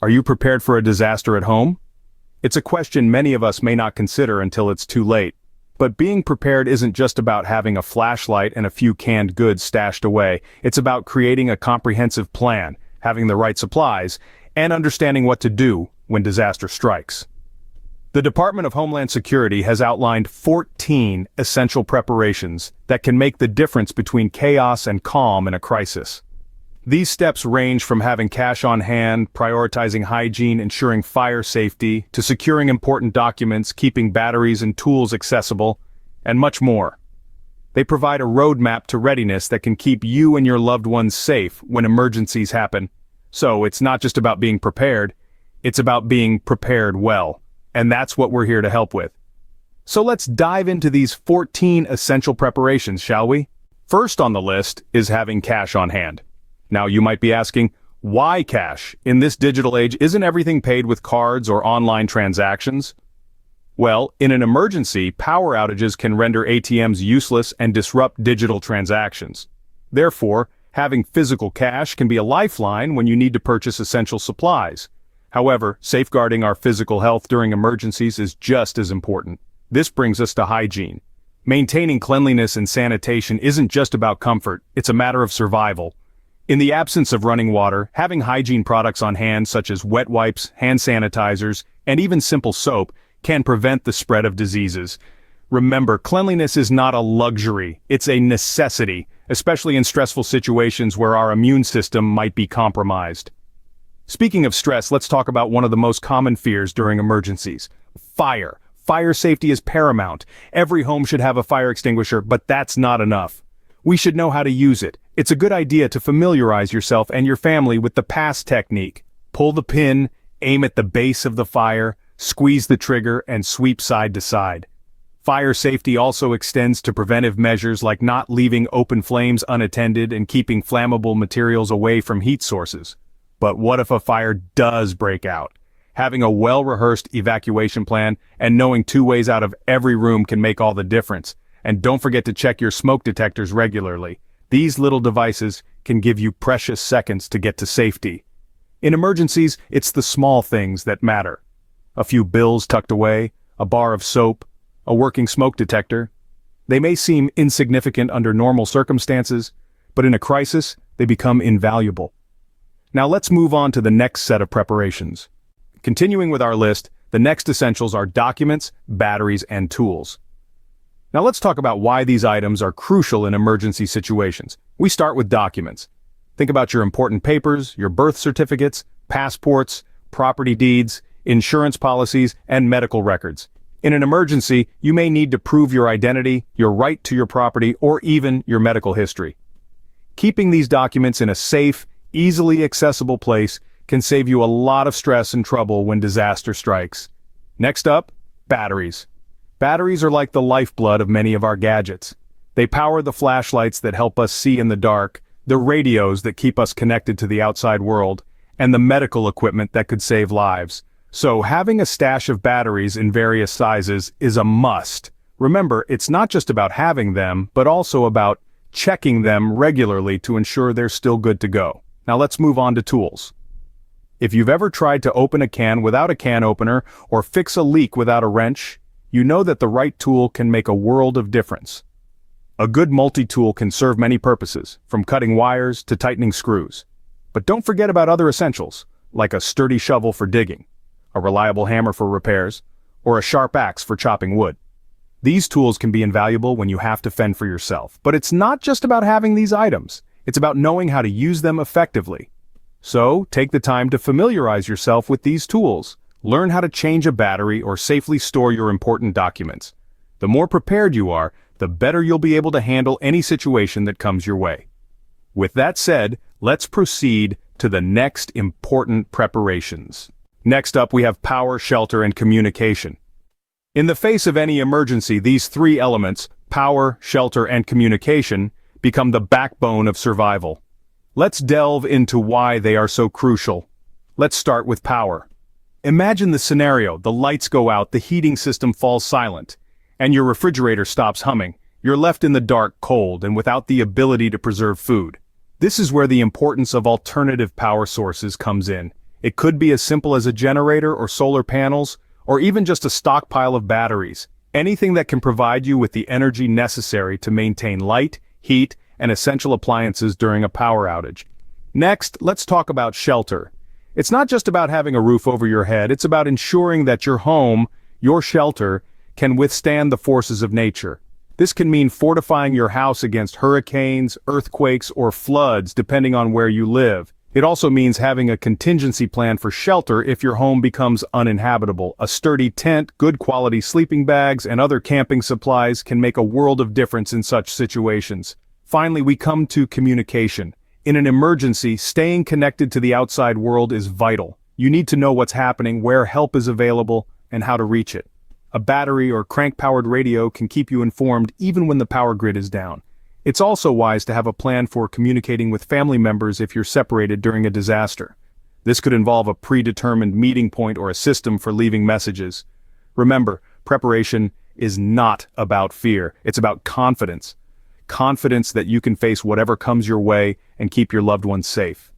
Are you prepared for a disaster at home? It's a question many of us may not consider until it's too late. But being prepared isn't just about having a flashlight and a few canned goods stashed away. It's about creating a comprehensive plan, having the right supplies, and understanding what to do when disaster strikes. The Department of Homeland Security has outlined 14 essential preparations that can make the difference between chaos and calm in a crisis. These steps range from having cash on hand, prioritizing hygiene, ensuring fire safety, to securing important documents, keeping batteries and tools accessible, and much more. They provide a roadmap to readiness that can keep you and your loved ones safe when emergencies happen. So it's not just about being prepared, it's about being prepared well. And that's what we're here to help with. So let's dive into these 14 essential preparations, shall we? First on the list is having cash on hand. Now you might be asking, why cash? In this digital age, isn't everything paid with cards or online transactions? Well, in an emergency, power outages can render ATMs useless and disrupt digital transactions. Therefore, having physical cash can be a lifeline when you need to purchase essential supplies. However, safeguarding our physical health during emergencies is just as important. This brings us to hygiene. Maintaining cleanliness and sanitation isn't just about comfort, it's a matter of survival. In the absence of running water, having hygiene products on hand such as wet wipes, hand sanitizers, and even simple soap can prevent the spread of diseases. Remember, cleanliness is not a luxury, it's a necessity, especially in stressful situations where our immune system might be compromised. Speaking of stress, let's talk about one of the most common fears during emergencies: fire. Fire safety is paramount. Every home should have a fire extinguisher, but that's not enough. We should know how to use it. It's a good idea to familiarize yourself and your family with the PASS technique. Pull the pin, aim at the base of the fire, squeeze the trigger, and sweep side to side. Fire safety also extends to preventive measures like not leaving open flames unattended and keeping flammable materials away from heat sources. But what if a fire does break out? Having a well-rehearsed evacuation plan and knowing 2 ways out of every room can make all the difference. And don't forget to check your smoke detectors regularly. These little devices can give you precious seconds to get to safety. In emergencies, it's the small things that matter. A few bills tucked away, a bar of soap, a working smoke detector. They may seem insignificant under normal circumstances, but in a crisis, they become invaluable. Now let's move on to the next set of preparations. Continuing with our list, the next essentials are documents, batteries, and tools. Now let's talk about why these items are crucial in emergency situations. We start with documents. Think about your important papers, your birth certificates, passports, property deeds, insurance policies, and medical records. In an emergency, you may need to prove your identity, your right to your property, or even your medical history. Keeping these documents in a safe, easily accessible place can save you a lot of stress and trouble when disaster strikes. Next up, batteries. Batteries are like the lifeblood of many of our gadgets. They power the flashlights that help us see in the dark, the radios that keep us connected to the outside world, and the medical equipment that could save lives. So having a stash of batteries in various sizes is a must. Remember, it's not just about having them, but also about checking them regularly to ensure they're still good to go. Now let's move on to tools. If you've ever tried to open a can without a can opener or fix a leak without a wrench, you know that the right tool can make a world of difference. A good multi-tool can serve many purposes, from cutting wires to tightening screws. But don't forget about other essentials, like a sturdy shovel for digging, a reliable hammer for repairs, or a sharp axe for chopping wood. These tools can be invaluable when you have to fend for yourself, but it's not just about having these items, it's about knowing how to use them effectively. So, take the time to familiarize yourself with these tools. Learn how to change a battery or safely store your important documents. The more prepared you are, the better you'll be able to handle any situation that comes your way. With that said, let's proceed to the next important preparations. Next up, we have power, shelter, and communication. In the face of any emergency, these 3 elements, power, shelter, and communication, become the backbone of survival. Let's delve into why they are so crucial. Let's start with power. Imagine the scenario: the lights go out, the heating system falls silent, and your refrigerator stops humming. You're left in the dark, cold, and without the ability to preserve food. This is where the importance of alternative power sources comes in. It could be as simple as a generator or solar panels, or even just a stockpile of batteries. Anything that can provide you with the energy necessary to maintain light, heat, and essential appliances during a power outage. Next, let's talk about shelter. It's not just about having a roof over your head, it's about ensuring that your home, your shelter, can withstand the forces of nature. This can mean fortifying your house against hurricanes, earthquakes, or floods, depending on where you live. It also means having a contingency plan for shelter if your home becomes uninhabitable. A sturdy tent, good quality sleeping bags, and other camping supplies can make a world of difference in such situations. Finally, we come to communication. In an emergency, staying connected to the outside world is vital. You need to know what's happening, where help is available, and how to reach it. A battery or crank-powered radio can keep you informed even when the power grid is down. It's also wise to have a plan for communicating with family members if you're separated during a disaster. This could involve a predetermined meeting point or a system for leaving messages. Remember, preparation is not about fear, it's about confidence. Confidence that you can face whatever comes your way and keep your loved ones safe.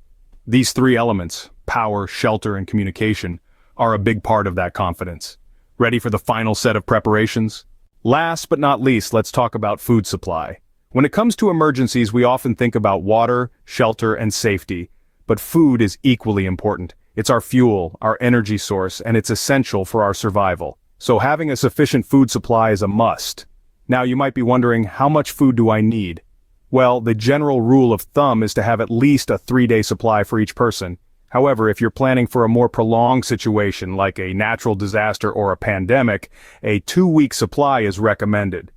These three elements, power, shelter, and communication, are a big part of that confidence. Ready for the final set of preparations? Last but not least, let's talk about food supply. When it comes to emergencies, we often think about water, shelter, and safety. But food is equally important. It's our fuel, our energy source, and it's essential for our survival. So having a sufficient food supply is a must. Now you might be wondering, how much food do I need? Well, the general rule of thumb is to have at least a 3-day supply for each person. However, if you're planning for a more prolonged situation like a natural disaster or a pandemic, a 2-week supply is recommended.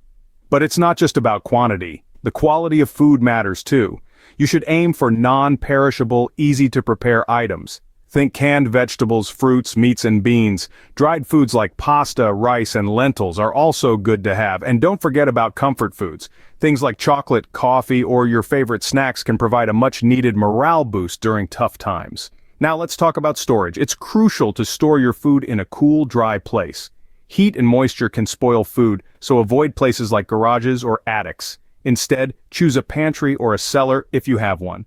But it's not just about quantity. The quality of food matters too. You should aim for non-perishable, easy-to-prepare items. Think canned vegetables, fruits, meats, and beans. Dried foods like pasta, rice, and lentils are also good to have. And don't forget about comfort foods. Things like chocolate, coffee, or your favorite snacks can provide a much-needed morale boost during tough times. Now let's talk about storage. It's crucial to store your food in a cool, dry place. Heat and moisture can spoil food, so avoid places like garages or attics. Instead, choose a pantry or a cellar if you have one.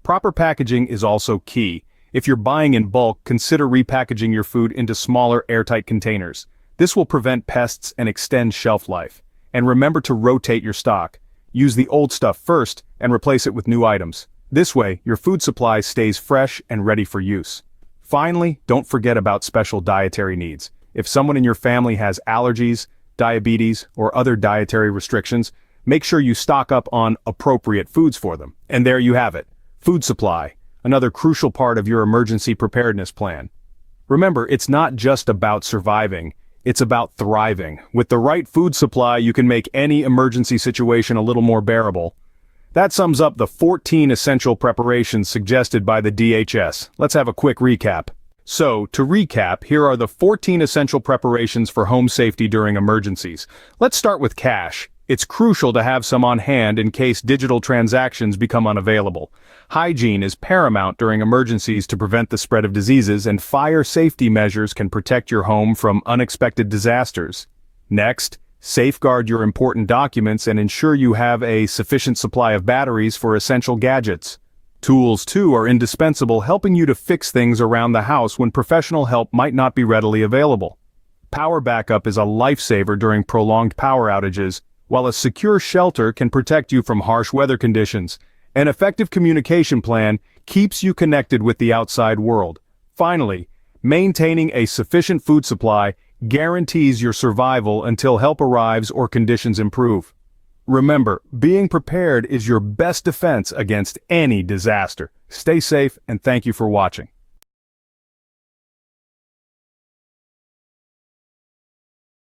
Proper packaging is also key. If you're buying in bulk, consider repackaging your food into smaller, airtight containers. This will prevent pests and extend shelf life. And remember to rotate your stock. Use the old stuff first and replace it with new items. This way, your food supply stays fresh and ready for use. Finally, don't forget about special dietary needs. If someone in your family has allergies, diabetes, or other dietary restrictions, make sure you stock up on appropriate foods for them. And there you have it. Food supply, another crucial part of your emergency preparedness plan. Remember, it's not just about surviving, it's about thriving. With the right food supply, you can make any emergency situation a little more bearable. That sums up the 14 essential preparations suggested by the DHS. Let's have a quick recap. So, to recap, here are the 14 essential preparations for home safety during emergencies. Let's start with cash. It's crucial to have some on hand in case digital transactions become unavailable. Hygiene is paramount during emergencies to prevent the spread of diseases, and fire safety measures can protect your home from unexpected disasters. Next, safeguard your important documents and ensure you have a sufficient supply of batteries for essential gadgets. Tools, too, are indispensable, helping you to fix things around the house when professional help might not be readily available. Power backup is a lifesaver during prolonged power outages, while a secure shelter can protect you from harsh weather conditions. An effective communication plan keeps you connected with the outside world. Finally, maintaining a sufficient food supply guarantees your survival until help arrives or conditions improve. Remember, being prepared is your best defense against any disaster. Stay safe, and thank you for watching.